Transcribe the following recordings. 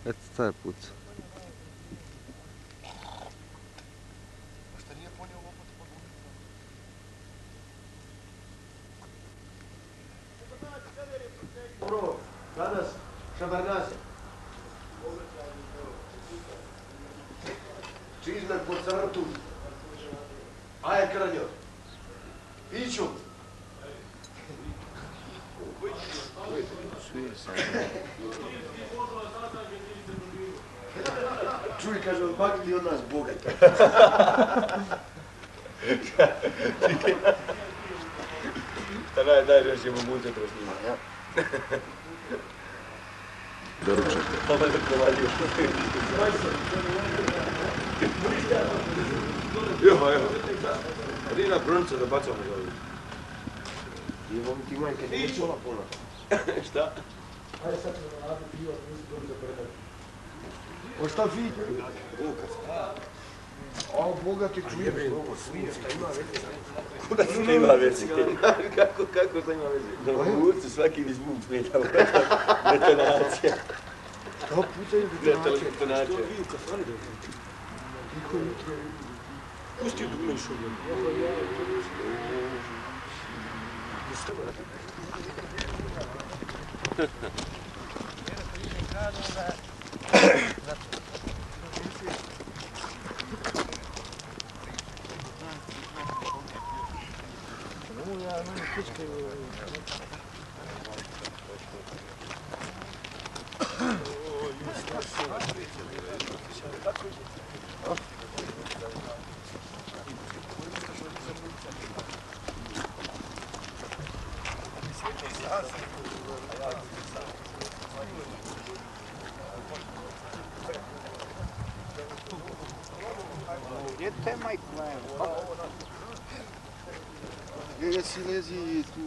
Eto, taj put. A šta nije ponio lopatu pa gubi? Dobro, danas, Šabarnase. Čiznak po crtu. Aje Kranjo. Piću. Čuj, kaže, odmakli od nas Boga. Daj, rešimo muze kroz njima, ja? Doručak. Ovo je provalio. Evo. Odi na brunca da bacamo za ovdje. Ti majke, nije čula puno. Šta? Ajde sad ćemo raditi pivo, nisi dobro za predati. O šta fiti? Lukas. A Boga ti čuješ, ovo smije, šta ima veze. Kuda šta ima veze? Kako šta ima veze? Da u urcu svaki mi zvuk smeta. Detonacija. Šta pucaju detonacije? Detonacija. Što vi u kafani da vidite? Niko jutro je... Pusti u dugme šugu. Gdje te majku najmo? Gdje si lezi tu?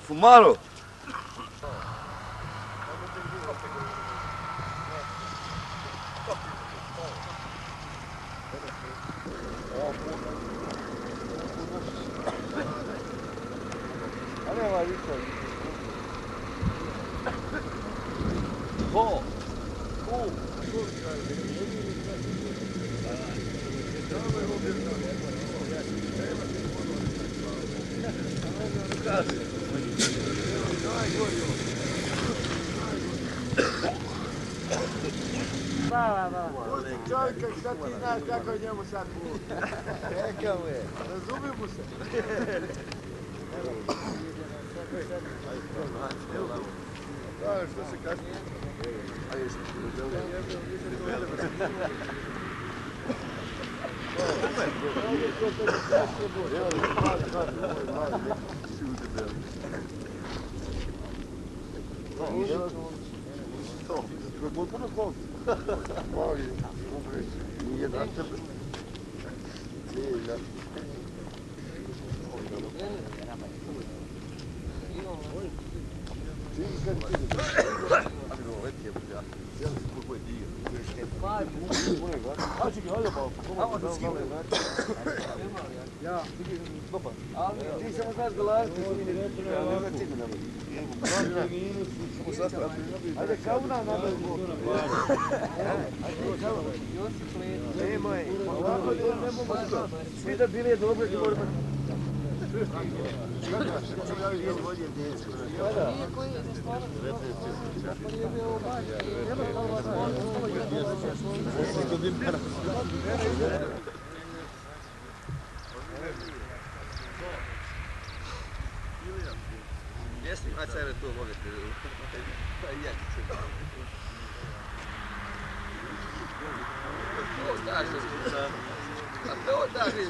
Fumaro! Ale ovaj Viktor. Ho! Pusti čovjeka, šta ti znaš kako je njemu sad bude? Neka mu je, razumi mu se. Da, što se kasnije? Ajde, potpuno kol. Mali, nije na tebe. Nije na tebe. Ja, dobar. Ti samo znaš golariti, nema cilj na me. Ajde, kauna na me. Nemoj, svi da bili je dobro, ti moramo... Jesi, ajde sad tu volite. To daš da smo a to daš da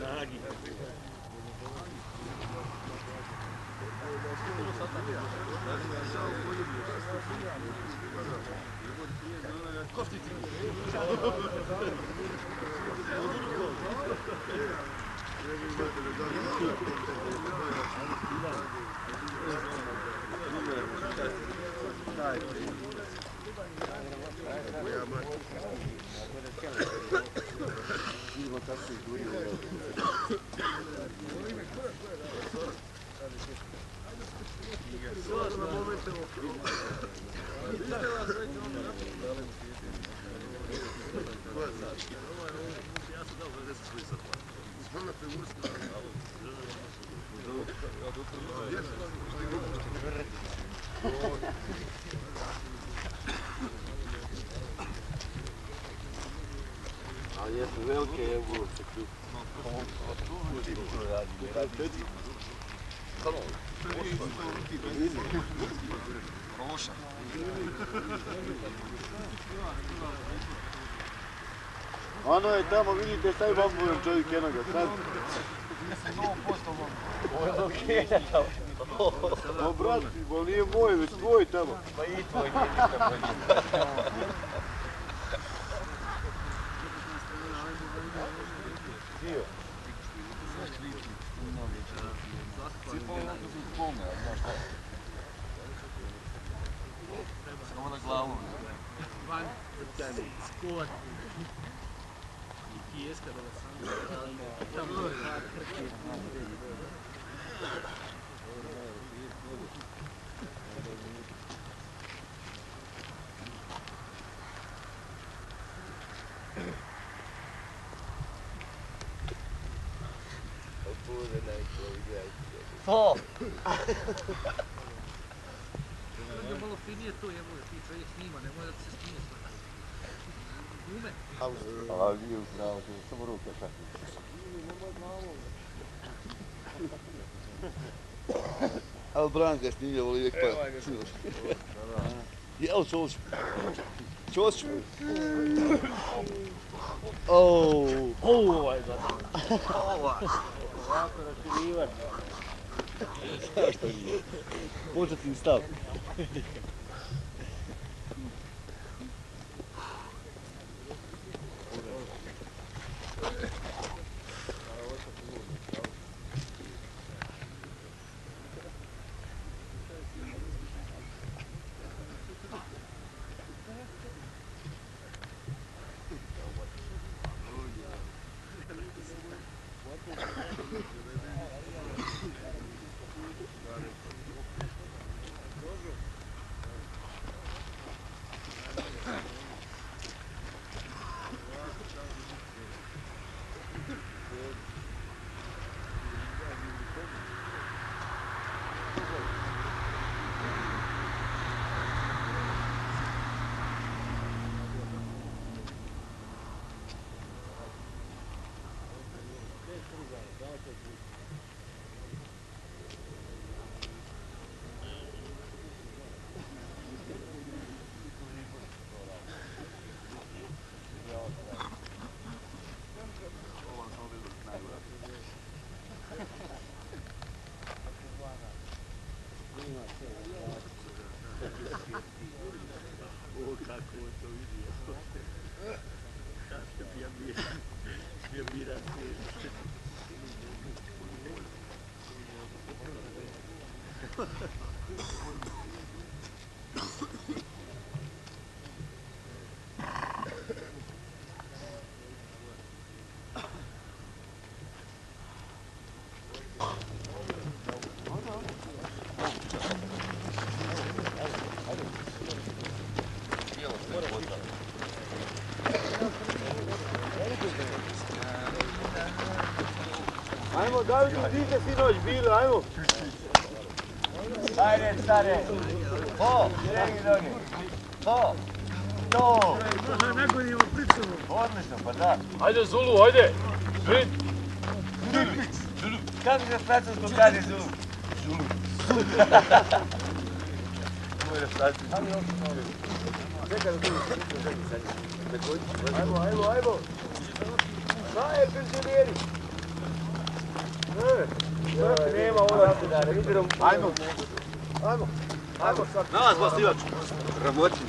Nagi. Koftici. A jesu velike jebulce tu. Ono je tamo, vidite, sad bambujem čovjek jednoga, sad. O, brat, bo nije moj, već tvoj tamo. Pa i tvoj nije ništa bolji. Dio. Samo na glavu. Skor. I kijeska da sam. To! Da je malo finije to, jebo da ti čovjek snima, nemoj da ti se snije sve. Ume. Ali nije upravo, samo ruke tako. Ali Branka snimlja, voli uvijek pa. Evo Ćošću. Ćošću. Ovaj gledam. Ovako raširivač. Zašto nije? Početni stav. Ajmo, Davidu, dite sinoć, bilo, ajmo. Ajde, stare. Ho, diregi noge. Ho. To. Nagonimo pričuvu. Odlično, pa da. Ajde Zulu, ajde! Vidi! Kako se francusko kaže Zulu? Zulu. Moj francusko. Ajmo, ajmo, ajmo. Šta je penzioneri? Nema ovo da ne vidim. Ajmo. Ajmo. Ajmo sad. Na vas, Bastivač. Ramoćin.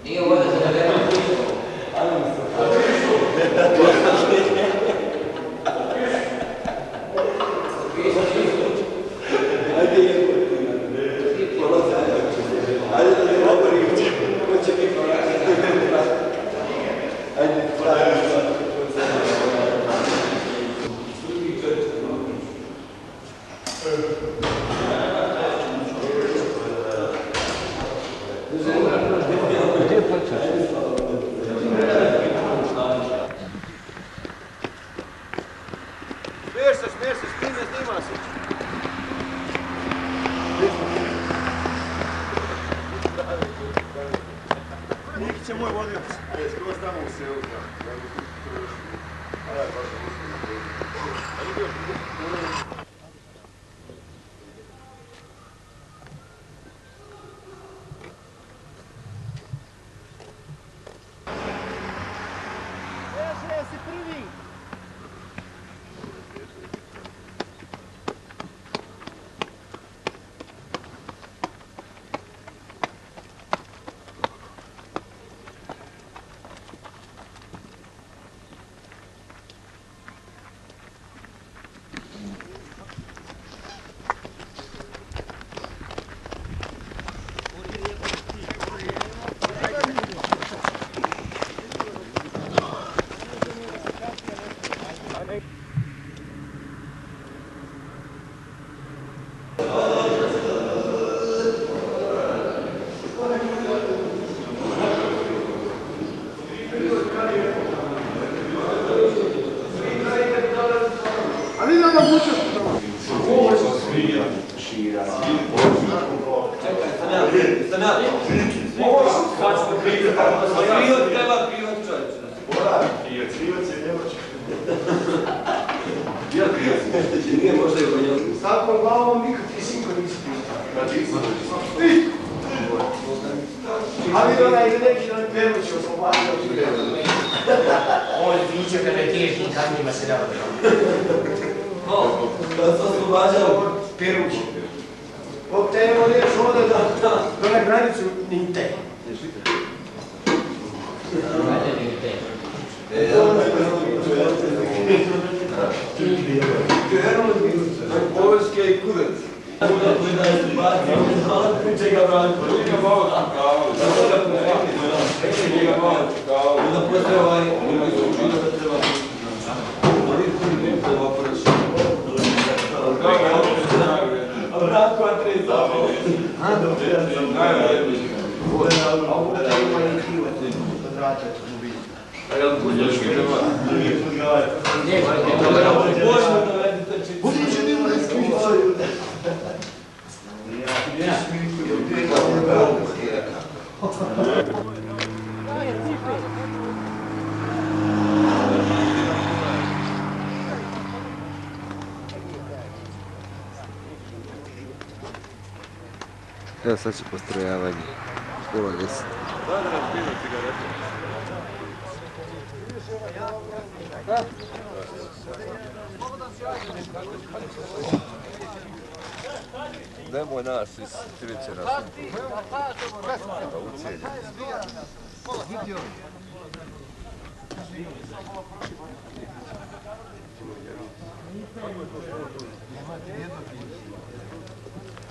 Nije voda za da nema krišta. Nikić je moj vodioc. Skoro tamo u selu. Jesi prvi! Sad po glavom nikad ti sinko nisi pisao. Ali onaj neki dan perući oslobađao žive. On viče kada je teškim kamnima se dao. Da se oslobađao Perući. Optajemo liješ ovdje do na granicu Ninte. Poljske i kurac. Kuće ga braniti. Onda postoje ovaj učinu da treba Vratko Andrej Zabov. A ovdje ima i kivati od vraća ćemo vidjeti. A jel kuđeš treba? Budiće nema iskričaju. Evo sad će postrojavanje. Pola 10. Nemoj nas iz Tilice nas.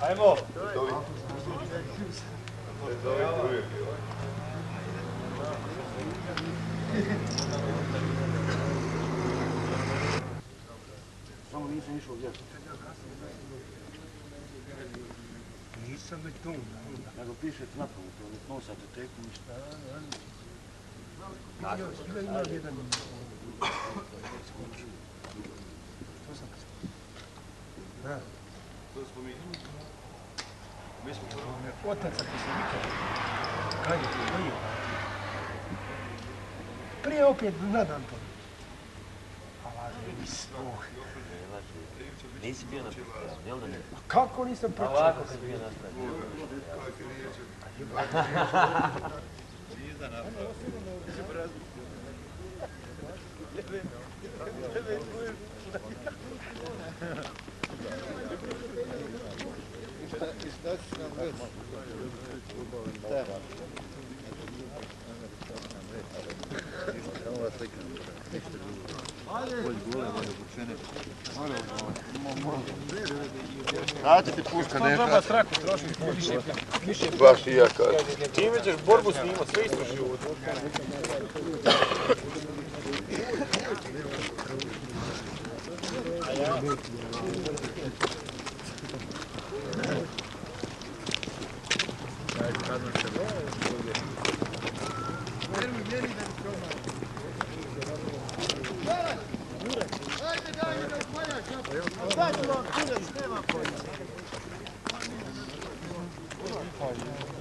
Ajmo! Samo nisam išao gdje. Nisam već tu. Nego pišete napravo, to nosate teku ništa. Ima jedan. To smo mi. Mi smo otac ako se vikao. Kad je to bio? Prije opet nadam to. Nisi bio na predstavu, jel da ne? Kako nisam pročitao? Ovako kad bio na predstavu. Šta si nam reći? Kada ti puška ne Treba straku trošiti, više baš i ja kažem. Time ćeš borbu snimat, sve isto život.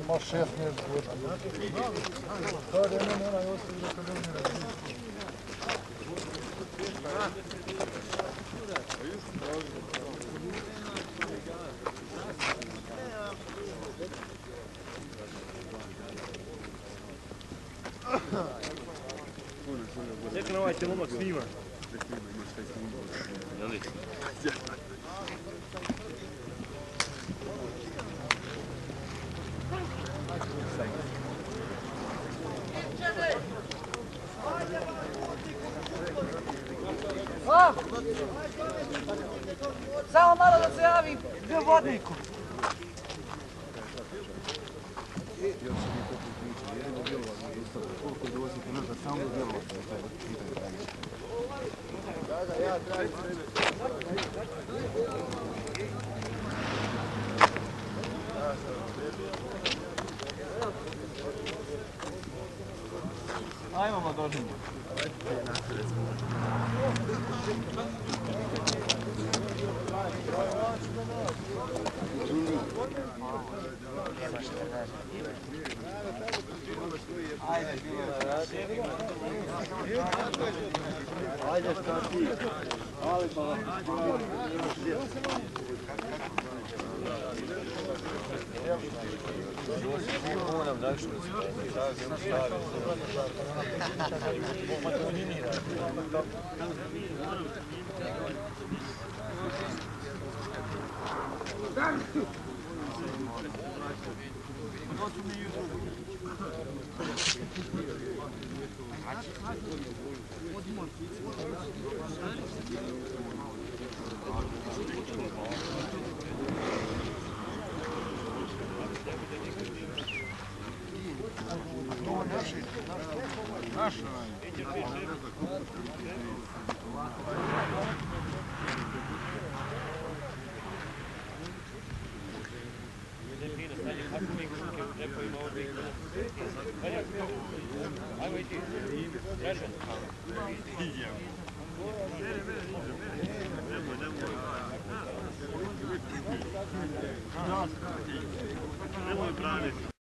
Ima 6 mjesec godina. Kada je meni onaj ostavi da kada ne radi. Neka na ovaj telomak snima. Samo malo da se javi vodniku. Ajmo dođemo. Ajde šta ti? Ali pa Moram našli Nemoj braniti.